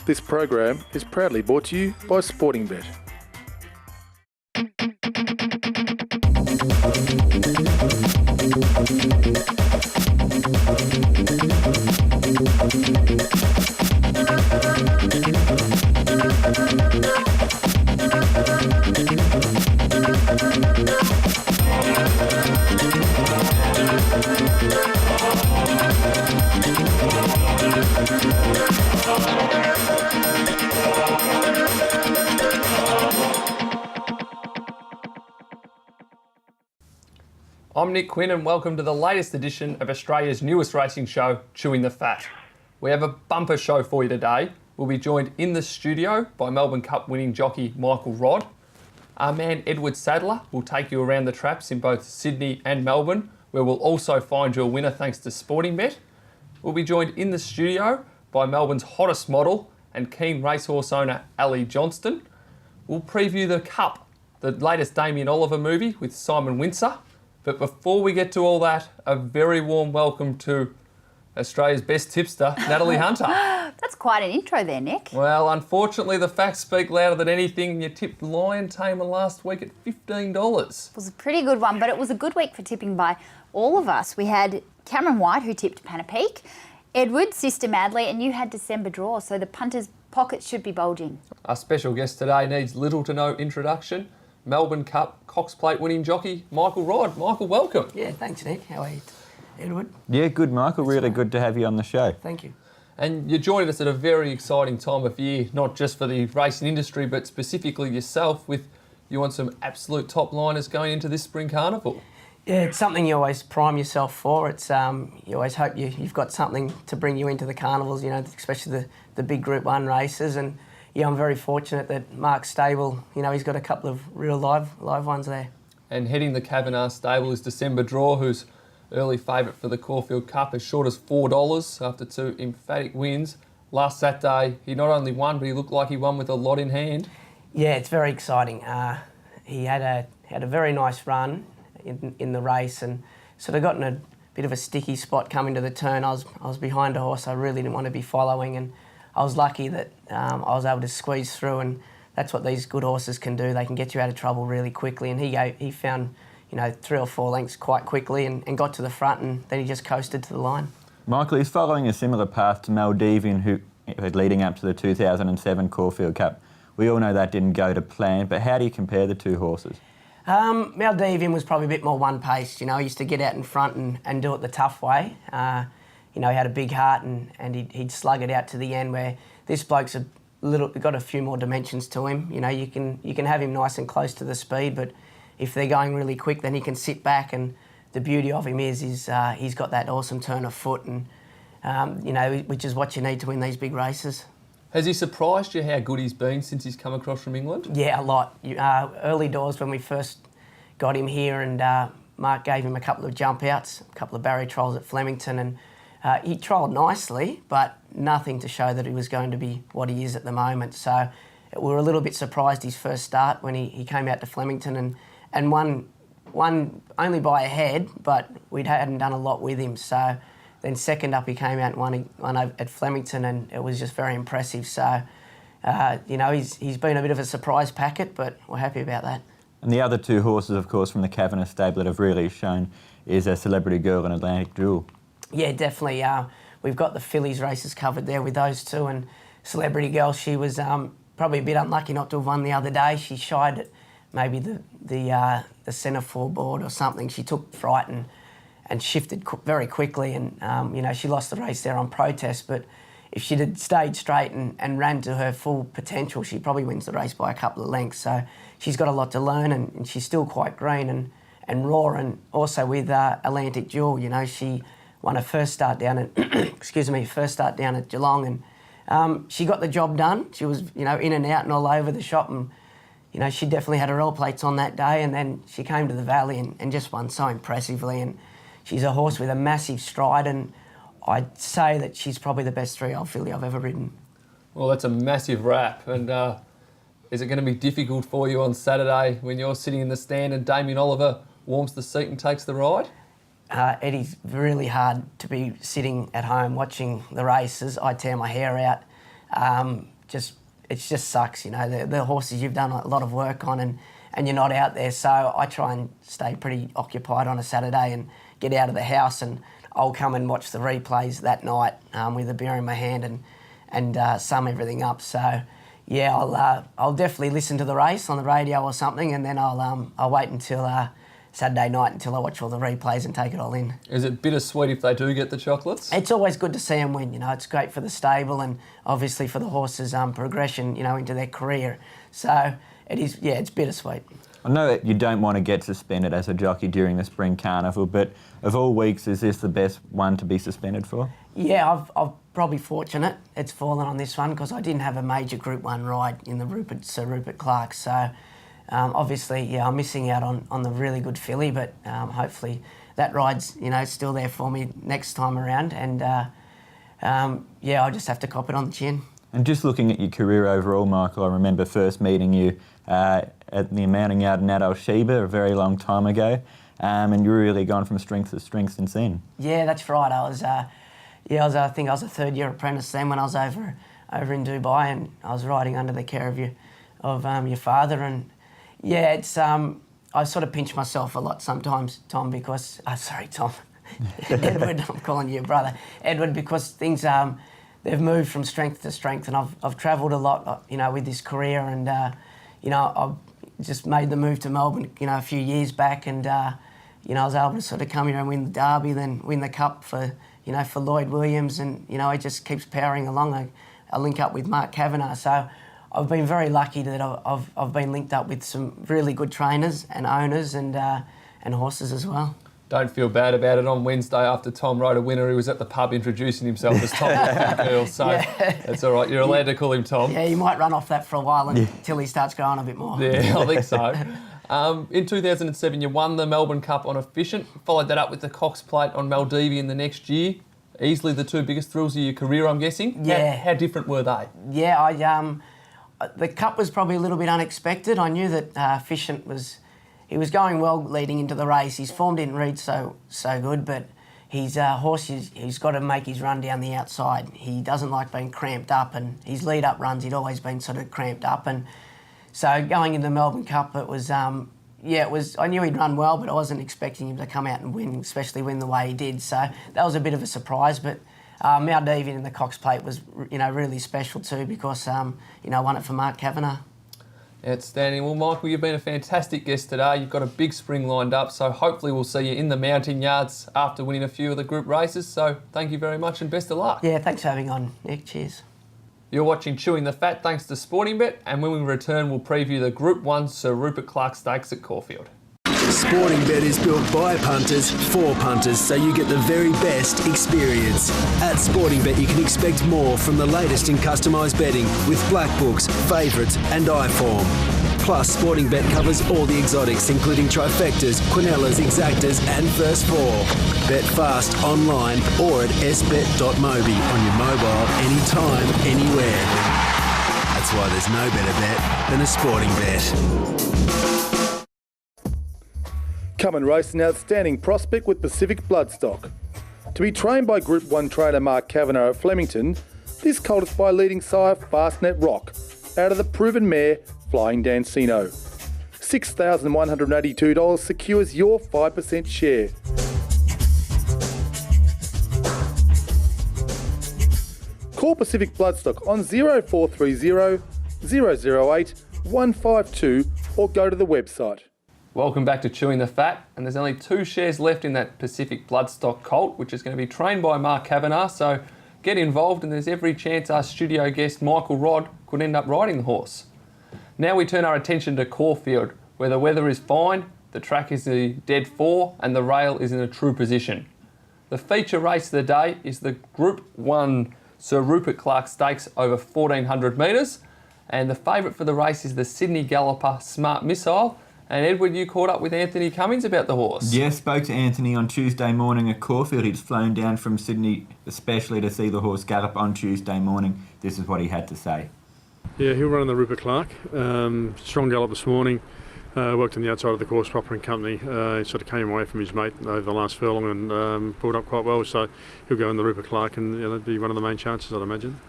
This program is proudly brought to you by Sportingbet. I'm Nick Quinn and welcome to the latest edition of Australia's newest racing show, Chewin the Fat. We have a bumper show for you today. We'll be joined in the studio by Melbourne Cup winning jockey Michael Rodd. Our man Edward Sadler will take you around the traps in both Sydney and Melbourne, where we'll also find you a winner thanks to Sportingbet. We'll be joined in the studio by Melbourne's hottest model and keen racehorse owner Elli Johnson. We'll preview the Cup, the latest Damien Oliver movie with Simon Windsor. But before we get to all that, a very warm welcome to Australia's best tipster, Natalie Hunter. That's quite an intro there, Nick. Well, unfortunately, the facts speak louder than anything. You tipped Lion Tamer last week at $15. It was a pretty good one, but it was a good week for tipping by all of us. We had Cameron White, who tipped Panapeak, Edward, Sister Madley, and you had December Draw, so the punters' pockets should be bulging. Our special guest today needs little to no introduction. Melbourne Cup Cox Plate winning jockey, Michael Rodd. Michael, welcome. Yeah, thanks, Nick. How are you, Edward? Yeah, good, Michael. Really good to have you on the show. Thank you. And you're joining us at a very exciting time of year, not just for the racing industry, but specifically yourself, with you on some absolute top liners going into this spring carnival. Yeah, it's something you always prime yourself for. It's you always hope you've got something to bring you into the carnivals, you know, especially the big Group 1 races. And yeah, I'm very fortunate that Mark's stable, you know, he's got a couple of real live ones there. And heading the Kavanagh stable is December Draw, who's early favourite for the Caulfield Cup, as short as $4 after 2 emphatic wins. Last Saturday, he not only won, but he looked like he won with a lot in hand. Yeah, it's very exciting. He had a very nice run in the race and sort of got in a bit of a sticky spot coming to the turn. I was behind a horse I really didn't want to be following, and I was lucky that I was able to squeeze through, and that's what these good horses can do. They can get you out of trouble really quickly, and he found, you know, 3 or 4 lengths quite quickly and got to the front, and then he just coasted to the line. Michael is following a similar path to Maldivian, who leading up to the 2007 Caulfield Cup. We all know that didn't go to plan, but how do you compare the two horses? Maldivian was probably a bit more one-paced. You know, he used to get out in front and do it the tough way. You know, he had a big heart and he'd slug it out to the end, where this bloke's got a few more dimensions to him. You know, you can have him nice and close to the speed, but if they're going really quick, then he can sit back, and the beauty of him is he's got that awesome turn of foot, and you know, which is what you need to win these big races. Has he surprised you how good he's been since he's come across from England? Yeah, a lot. Early doors when we first got him here, and Mark gave him a couple of jump outs, a couple of barrier trials at Flemington, and he trialled nicely, but nothing to show that he was going to be what he is at the moment. So we were a little bit surprised his first start when he came out to Flemington and won only by a head, but we hadn't done a lot with him. So then second up he came out and won at Flemington, and it was just very impressive. So, you know, he's been a bit of a surprise packet, but we're happy about that. And the other two horses, of course, from the Kavanagh stable that have really shown is a Celebrity Girl and Atlantic Jewel. Yeah, definitely. We've got the fillies races covered there with those two, and Celebrity Girl, she was probably a bit unlucky not to have won the other day. She shied at maybe the centre floorboard or something. She took fright and shifted very quickly, and you know, she lost the race there on protest. But if she'd had stayed straight and ran to her full potential, she probably wins the race by a couple of lengths. So she's got a lot to learn, and she's still quite green and raw. And also with Atlantic Jewel, you know, she won her first start down at Geelong, and she got the job done. She was, you know, in and out and all over the shop, and you know, she definitely had her all plates on that day. And then she came to the Valley and just won so impressively. And she's a horse with a massive stride, and I'd say that she's probably the best 3-year-old filly I've ever ridden. Well, that's a massive wrap. And is it going to be difficult for you on Saturday when you're sitting in the stand and Damien Oliver warms the seat and takes the ride? Eddie's really hard to be sitting at home watching the races. I tear my hair out. it just sucks, you know, the horses you've done a lot of work on and you're not out there. So I try and stay pretty occupied on a Saturday and get out of the house, and I'll come and watch the replays that night with a beer in my hand and sum everything up. So yeah, I'll definitely listen to the race on the radio or something, and then I'll wait until Saturday night until I watch all the replays and take it all in. Is it bittersweet if they do get the chocolates? It's always good to see them win. You know, it's great for the stable and obviously for the horses' progression, you know, into their career. So it is, yeah, it's bittersweet. I know that you don't want to get suspended as a jockey during the Spring Carnival, but of all weeks, is this the best one to be suspended for? Yeah, I've probably fortunate it's fallen on this one because I didn't have a major Group 1 ride in the Sir Rupert Clarke. So obviously, yeah, I'm missing out on the really good filly, but hopefully that ride's, you know, still there for me next time around. And yeah, I'll just have to cop it on the chin. And just looking at your career overall, Michael, I remember first meeting you at the Mounting Yard in Adel Sheba a very long time ago, and you've really gone from strength to strength since then. Yeah, that's right. I think I was a third-year apprentice then when I was over in Dubai, and I was riding under the care of your father. And yeah, it's I sort of pinch myself a lot sometimes, Tom, because sorry, Tom, Edward, I'm calling you brother, Edward, because things they've moved from strength to strength, and I've travelled a lot, you know, with this career, and you know, I've just made the move to Melbourne, you know, a few years back, and you know, I was able to sort of come here and win the Derby, then win the Cup for Lloyd Williams, and you know, it just keeps powering along. I link up with Mark Kavanagh, so I've been very lucky that I've been linked up with some really good trainers and owners and horses as well. Don't feel bad about it. On Wednesday, after Tom rode a winner, he was at the pub introducing himself as Tom the Girl, so yeah. That's all right. You're allowed to call him Tom. Yeah, you might run off that for a while until he starts growing a bit more. Yeah, I think so. In 2007, you won the Melbourne Cup on Efficient, followed that up with the Cox Plate on Maldivian the next year. Easily the two biggest thrills of your career, I'm guessing. Yeah. How different were they? Yeah, the Cup was probably a little bit unexpected. I knew that Efficient he was going well leading into the race. His form didn't read so good, but his horse, he's got to make his run down the outside. He doesn't like being cramped up, and his lead-up runs, he'd always been sort of cramped up. And so going into the Melbourne Cup, it was, I knew he'd run well, but I wasn't expecting him to come out and win, especially win the way he did. So that was a bit of a surprise, but Maldivian in the Cox Plate was, you know, really special too because, I won it for Mark Kavanagh. Outstanding. Well, Michael, you've been a fantastic guest today. You've got a big spring lined up, so hopefully we'll see you in the mounting yards after winning a few of the group races. So thank you very much and best of luck. Yeah, thanks for having on, Nick. Cheers. You're watching Chewing the Fat thanks to Sportingbet, and when we return, we'll preview the Group 1 Sir Rupert Clarke Stakes at Caulfield. Sportingbet is built by punters for punters, so you get the very best experience. At Sportingbet, you can expect more from the latest in customised betting with black books, favourites and iForm. Plus, Sportingbet covers all the exotics, including trifectas, quinellas, exactas and first four. Bet fast online or at sbet.mobi on your mobile, anytime, anywhere. That's why there's no better bet than a Sportingbet. Come and race an outstanding prospect with Pacific Bloodstock. To be trained by Group 1 trainer Mark Kavanagh at Flemington, this colt is by leading sire Fastnet Rock, out of the proven mare Flying Dancino. $6,182 secures your 5% share. Call Pacific Bloodstock on 0430 008 152 or go to the website. Welcome back to Chewing the Fat, and there's only 2 shares left in that Pacific Bloodstock colt, which is going to be trained by Mark Kavanagh, so get involved, and there's every chance our studio guest Michael Rodd could end up riding the horse. Now we turn our attention to Caulfield, where the weather is fine, the track is a dead 4, and the rail is in a true position. The feature race of the day is the Group 1 Sir Rupert Clarke Stakes over 1,400 metres, and the favourite for the race is the Sydney Galloper Smart Missile. And Edward, you caught up with Anthony Cummings about the horse. Yes, spoke to Anthony on Tuesday morning at Caulfield. He'd flown down from Sydney especially to see the horse gallop on Tuesday morning. This is what he had to say. Yeah, he'll run on the Rupert Clarke. Strong gallop this morning. Worked on the outside of the course proper and company. He sort of came away from his mate over the last furlong and pulled up quite well. So he'll go in the Rupert Clarke and be one of the main chances, I'd imagine.